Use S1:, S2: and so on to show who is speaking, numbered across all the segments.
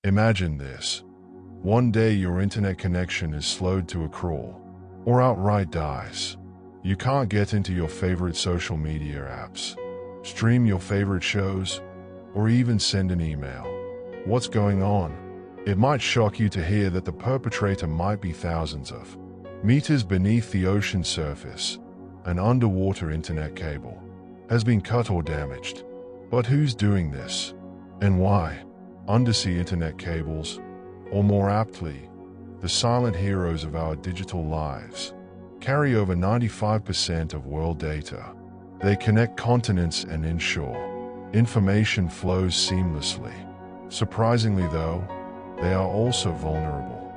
S1: Imagine this. One day your internet connection is slowed to a crawl, or outright dies. You can't get into your favorite social media apps, stream your favorite shows, or even send an email. What's going on? It might shock you to hear that the perpetrator might be thousands of meters beneath the ocean surface. An underwater internet cable has been cut or damaged. But who's doing this? And why? Undersea internet cables, or more aptly, the silent heroes of our digital lives, carry over 95% of world data. They connect continents and ensure information flows seamlessly. Surprisingly though, they are also vulnerable.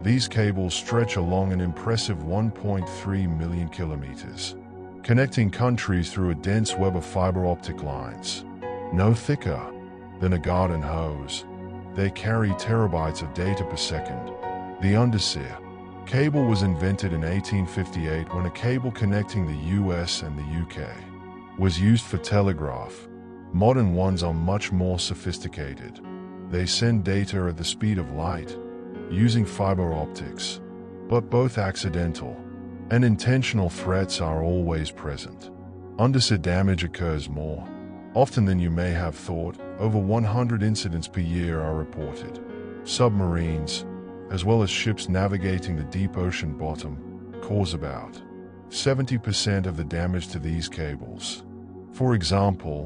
S1: These cables stretch along an impressive 1.3 million kilometers, connecting countries through a dense web of fiber optic lines. No thicker than a garden hose, they carry terabytes of data per second. The Undersea cable was invented in 1858 when a cable connecting the US and the UK was used for telegraph. Modern ones are much more sophisticated. They send data at the speed of light, using fiber optics. But both accidental and intentional threats are always present. Undersea damage occurs more often than you may have thought. Over 100 incidents per year are reported. Submarines, as well as ships navigating the deep ocean bottom, cause about 70% of the damage to these cables. For example,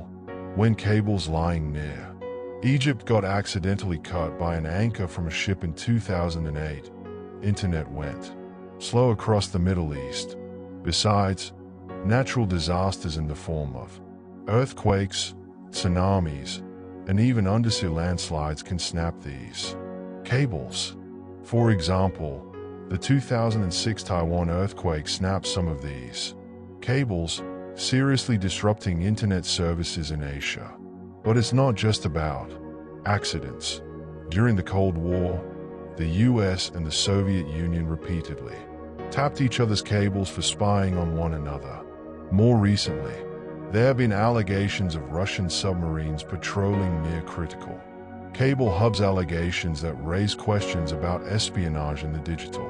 S1: when cables lying near Egypt got accidentally cut by an anchor from a ship in 2008, internet went slow across the Middle East. Besides, natural disasters in the form of earthquakes, tsunamis, and even undersea landslides can snap these cables. For example, the 2006 Taiwan earthquake snapped some of these cables, seriously disrupting internet services in Asia. But it's not just about accidents. During the Cold War, the US and the Soviet Union repeatedly tapped each other's cables for spying on one another. More recently, there have been allegations of Russian submarines patrolling near critical cable hubs, allegations that raise questions about espionage in the digital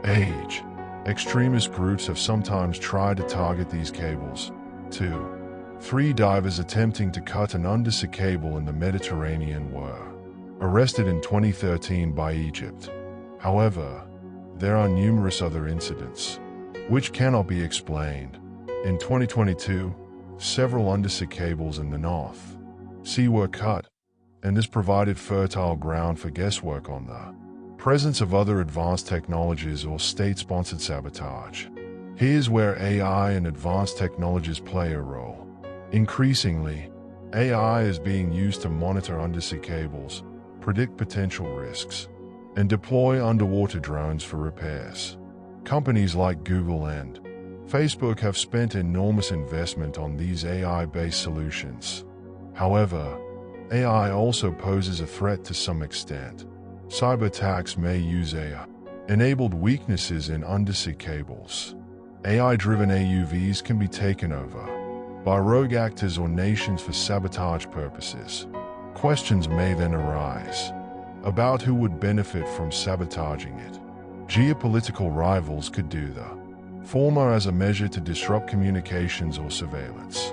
S1: age. Extremist groups have sometimes tried to target these cables. 3 divers attempting to cut an undersea cable in the Mediterranean were arrested in 2013 by Egypt. However, there are numerous other incidents which cannot be explained. In 2022, several undersea cables in the North Sea were cut, and this provided fertile ground for guesswork on the presence of other advanced technologies or state-sponsored sabotage. Here's where AI and advanced technologies play a role. Increasingly, AI is being used to monitor undersea cables, predict potential risks, and deploy underwater drones for repairs. Companies like Google and Facebook have spent enormous investment on these AI-based solutions. However, AI also poses a threat to some extent. Cyber attacks may use AI-enabled weaknesses in undersea cables. AI-driven AUVs can be taken over by rogue actors or nations for sabotage purposes. Questions may then arise about who would benefit from sabotaging it. Geopolitical rivals could do the former as a measure to disrupt communications or surveillance.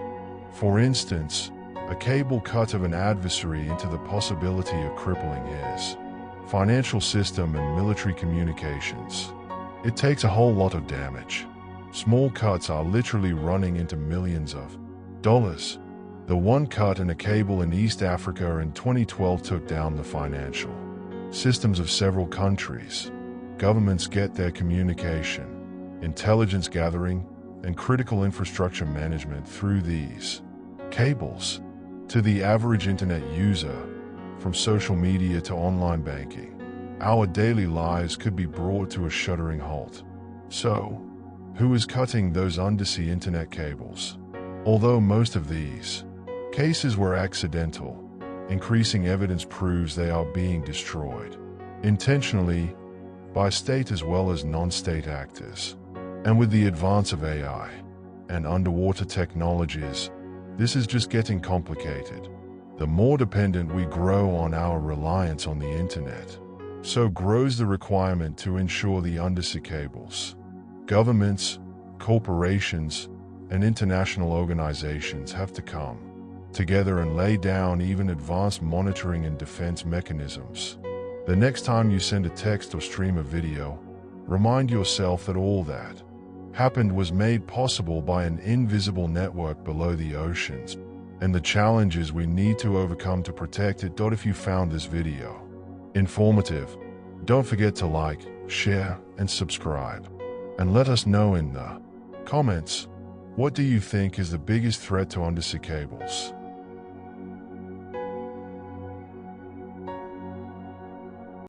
S1: For instance, a cable cut of an adversary into the possibility of crippling his financial system and military communications. It takes a whole lot of damage. Small cuts are literally running into millions of dollars. The one cut in a cable in East Africa in 2012 took down the financial systems of several countries. Governments get their communication, intelligence gathering, and critical infrastructure management through these cables. To the average internet user, from social media to online banking, our daily lives could be brought to a shuddering halt. So, who is cutting those undersea internet cables? Although most of these cases were accidental, increasing evidence proves they are being destroyed intentionally by state as well as non-state actors. And with the advance of AI and underwater technologies, this is just getting complicated. The more dependent we grow on our reliance on the internet, so grows the requirement to ensure the undersea cables. Governments, corporations, and international organizations have to come together and lay down even advanced monitoring and defense mechanisms. The next time you send a text or stream a video, remind yourself that all that happened was made possible by an invisible network below the oceans, and the challenges we need to overcome to protect it. If you found this video informative, don't forget to like, share, and subscribe. And let us know in the comments, what do you think is the biggest threat to undersea cables?